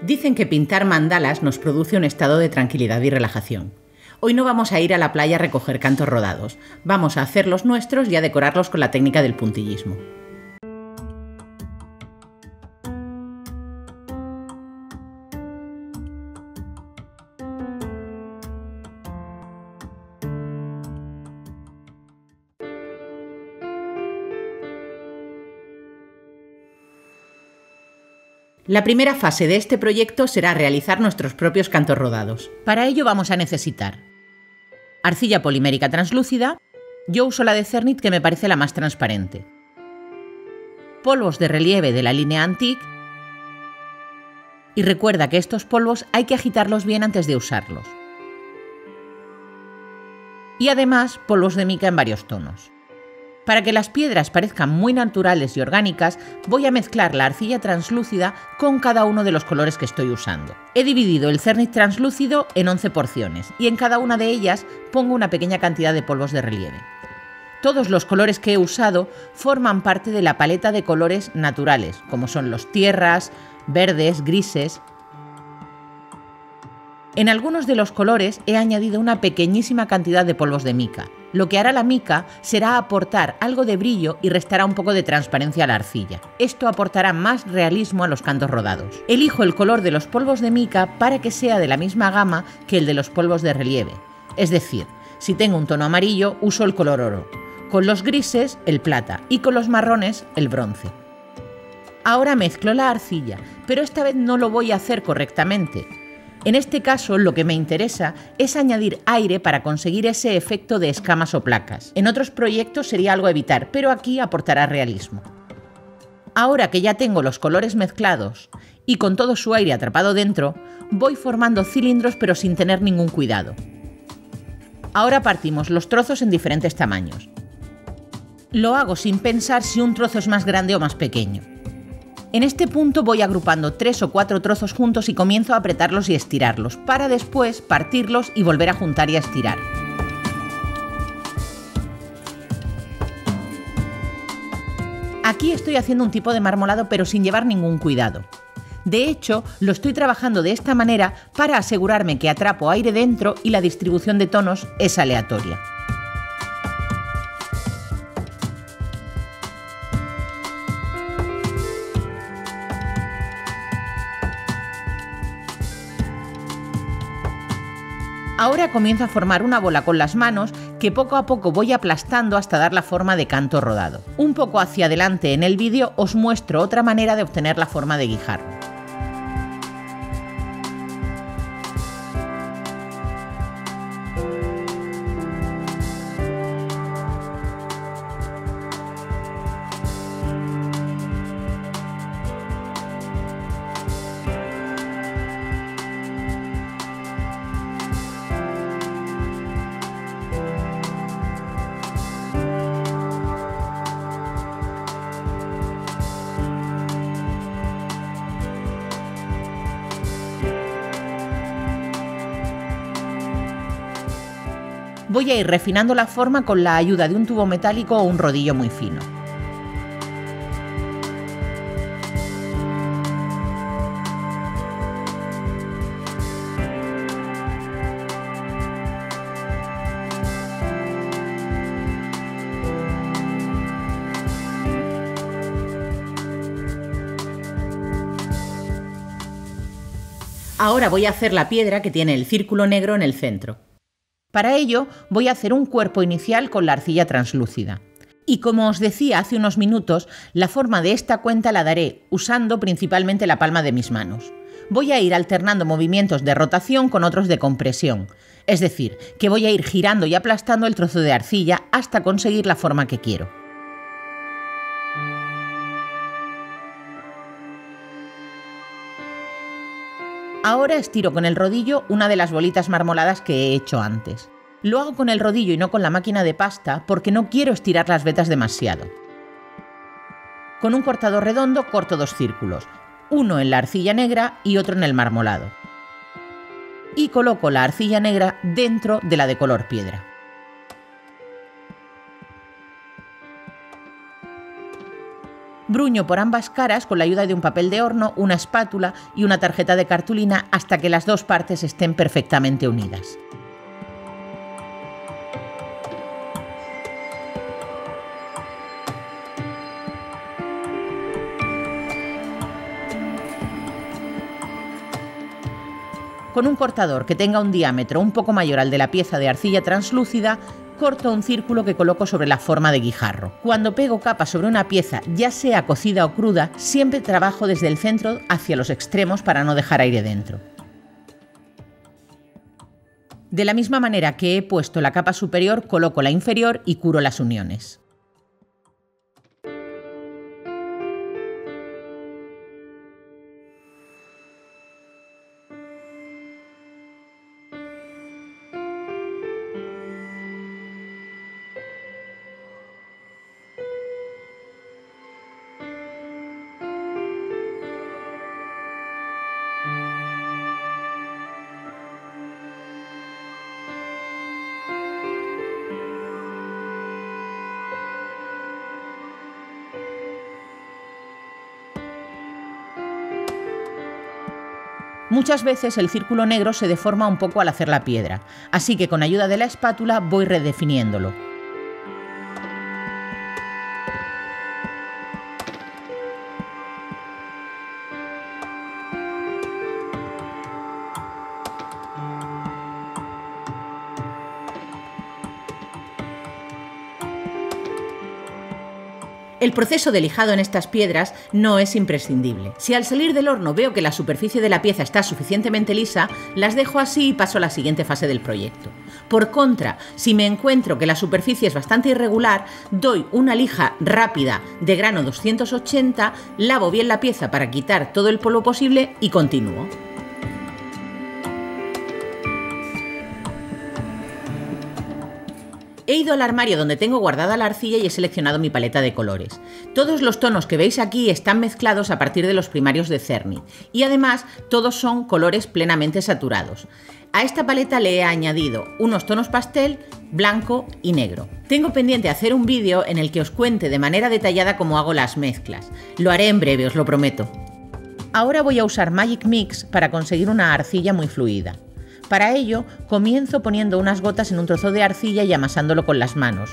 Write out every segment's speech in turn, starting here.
Dicen que pintar mandalas nos produce un estado de tranquilidad y relajación. Hoy no vamos a ir a la playa a recoger cantos rodados, vamos a hacer los nuestros y a decorarlos con la técnica del puntillismo. La primera fase de este proyecto será realizar nuestros propios cantos rodados. Para ello vamos a necesitar arcilla polimérica translúcida, yo uso la de Cernit que me parece la más transparente, polvos de relieve de la línea Antique, y recuerda que estos polvos hay que agitarlos bien antes de usarlos, y además polvos de mica en varios tonos. Para que las piedras parezcan muy naturales y orgánicas, voy a mezclar la arcilla translúcida con cada uno de los colores que estoy usando. He dividido el Cernit translúcido en 11 porciones y en cada una de ellas pongo una pequeña cantidad de polvos de relieve. Todos los colores que he usado forman parte de la paleta de colores naturales, como son los tierras, verdes, grises. En algunos de los colores he añadido una pequeñísima cantidad de polvos de mica. Lo que hará la mica será aportar algo de brillo y restará un poco de transparencia a la arcilla. Esto aportará más realismo a los cantos rodados. Elijo el color de los polvos de mica para que sea de la misma gama que el de los polvos de relieve. Es decir, si tengo un tono amarillo, uso el color oro, con los grises el plata y con los marrones el bronce. Ahora mezclo la arcilla, pero esta vez no lo voy a hacer correctamente. En este caso, lo que me interesa es añadir aire para conseguir ese efecto de escamas o placas. En otros proyectos sería algo a evitar, pero aquí aportará realismo. Ahora que ya tengo los colores mezclados y con todo su aire atrapado dentro, voy formando cilindros pero sin tener ningún cuidado. Ahora partimos los trozos en diferentes tamaños. Lo hago sin pensar si un trozo es más grande o más pequeño. En este punto voy agrupando 3 o 4 trozos juntos y comienzo a apretarlos y estirarlos, para después partirlos y volver a juntar y a estirar. Aquí estoy haciendo un tipo de marmolado pero sin llevar ningún cuidado. De hecho, lo estoy trabajando de esta manera para asegurarme que atrapo aire dentro y la distribución de tonos es aleatoria. Ahora comienzo a formar una bola con las manos que poco a poco voy aplastando hasta dar la forma de canto rodado. Un poco hacia adelante en el vídeo os muestro otra manera de obtener la forma de guijarro. Voy a ir refinando la forma con la ayuda de un tubo metálico o un rodillo muy fino. Ahora voy a hacer la piedra que tiene el círculo negro en el centro. Para ello voy a hacer un cuerpo inicial con la arcilla translúcida. Y como os decía hace unos minutos, la forma de esta cuenta la daré usando principalmente la palma de mis manos. Voy a ir alternando movimientos de rotación con otros de compresión. Es decir, que voy a ir girando y aplastando el trozo de arcilla hasta conseguir la forma que quiero. Ahora estiro con el rodillo una de las bolitas marmoladas que he hecho antes. Lo hago con el rodillo y no con la máquina de pasta porque no quiero estirar las vetas demasiado. Con un cortador redondo corto 2 círculos, uno en la arcilla negra y otro en el marmolado. Y coloco la arcilla negra dentro de la de color piedra. Bruño por ambas caras con la ayuda de un papel de horno, una espátula y una tarjeta de cartulina hasta que las dos partes estén perfectamente unidas. Con un cortador que tenga un diámetro un poco mayor al de la pieza de arcilla translúcida, corto un círculo que coloco sobre la forma de guijarro. Cuando pego capa sobre una pieza, ya sea cocida o cruda, siempre trabajo desde el centro hacia los extremos para no dejar aire dentro. De la misma manera que he puesto la capa superior, coloco la inferior y curo las uniones. Muchas veces el círculo negro se deforma un poco al hacer la piedra, así que con ayuda de la espátula voy redefiniéndolo. El proceso de lijado en estas piedras no es imprescindible. Si al salir del horno veo que la superficie de la pieza está suficientemente lisa, las dejo así y paso a la siguiente fase del proyecto. Por contra, si me encuentro que la superficie es bastante irregular, doy una lija rápida de grano 280, lavo bien la pieza para quitar todo el polvo posible y continúo. He ido al armario donde tengo guardada la arcilla y he seleccionado mi paleta de colores. Todos los tonos que veis aquí están mezclados a partir de los primarios de Cernit y además todos son colores plenamente saturados. A esta paleta le he añadido unos tonos pastel, blanco y negro. Tengo pendiente hacer un vídeo en el que os cuente de manera detallada cómo hago las mezclas. Lo haré en breve, os lo prometo. Ahora voy a usar Magic Mix para conseguir una arcilla muy fluida. Para ello, comienzo poniendo unas gotas en un trozo de arcilla y amasándolo con las manos.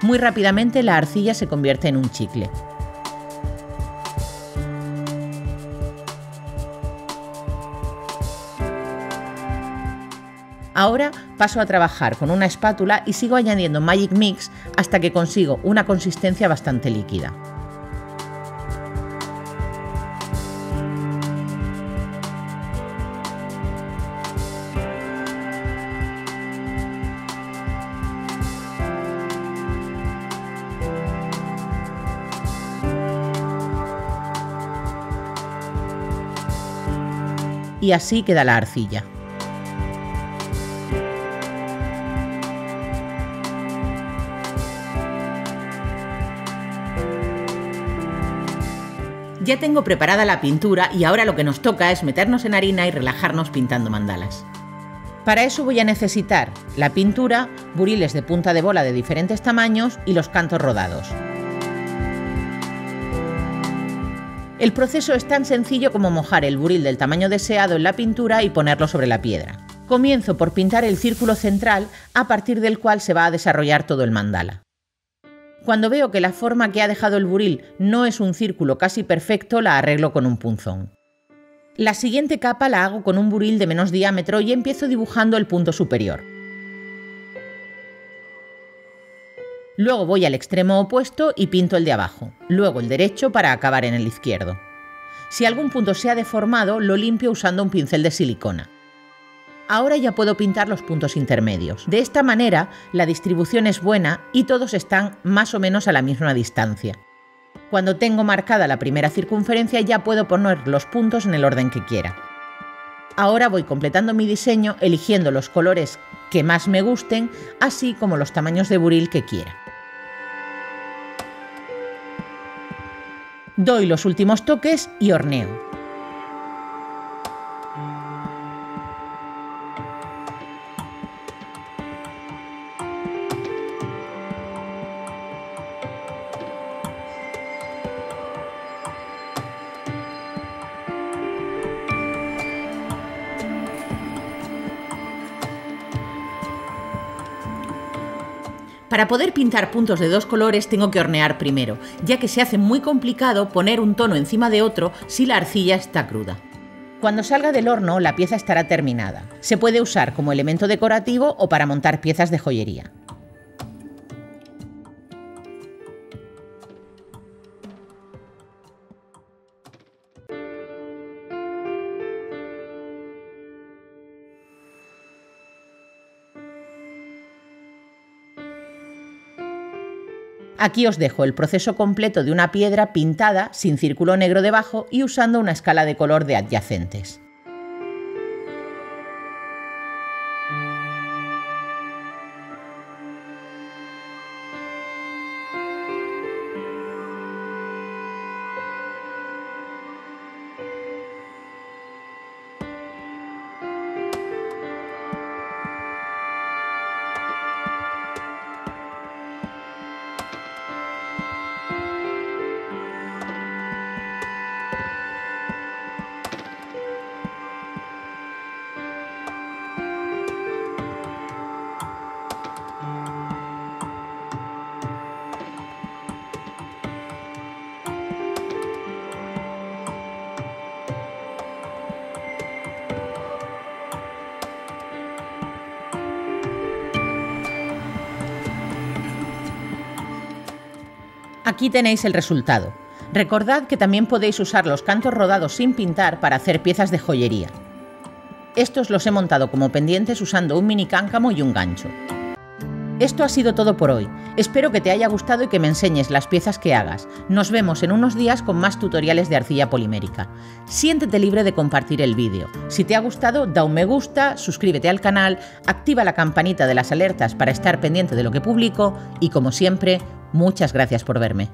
Muy rápidamente la arcilla se convierte en un chicle. Ahora paso a trabajar con una espátula y sigo añadiendo Magic Mix hasta que consigo una consistencia bastante líquida. Y así queda la arcilla. Ya tengo preparada la pintura y ahora lo que nos toca es meternos en harina y relajarnos pintando mandalas. Para eso voy a necesitar la pintura, buriles de punta de bola de diferentes tamaños y los cantos rodados. El proceso es tan sencillo como mojar el buril del tamaño deseado en la pintura y ponerlo sobre la piedra. Comienzo por pintar el círculo central a partir del cual se va a desarrollar todo el mandala. Cuando veo que la forma que ha dejado el buril no es un círculo casi perfecto, la arreglo con un punzón. La siguiente capa la hago con un buril de menos diámetro y empiezo dibujando el punto superior. Luego voy al extremo opuesto y pinto el de abajo, luego el derecho para acabar en el izquierdo. Si algún punto se ha deformado, lo limpio usando un pincel de silicona. Ahora ya puedo pintar los puntos intermedios. De esta manera, la distribución es buena y todos están más o menos a la misma distancia. Cuando tengo marcada la primera circunferencia ya puedo poner los puntos en el orden que quiera. Ahora voy completando mi diseño eligiendo los colores que más me gusten, así como los tamaños de buril que quiera. Doy los últimos toques y horneo. Para poder pintar puntos de dos colores tengo que hornear primero, ya que se hace muy complicado poner un tono encima de otro si la arcilla está cruda. Cuando salga del horno la pieza estará terminada. Se puede usar como elemento decorativo o para montar piezas de joyería. Aquí os dejo el proceso completo de una piedra pintada sin círculo negro debajo y usando una escala de color de adyacentes. Aquí tenéis el resultado. Recordad que también podéis usar los cantos rodados sin pintar para hacer piezas de joyería. Estos los he montado como pendientes usando un mini cáncamo y un gancho. Esto ha sido todo por hoy. Espero que te haya gustado y que me enseñes las piezas que hagas. Nos vemos en unos días con más tutoriales de arcilla polimérica. Siéntete libre de compartir el vídeo. Si te ha gustado, da un me gusta, suscríbete al canal, activa la campanita de las alertas para estar pendiente de lo que publico y, como siempre, muchas gracias por verme.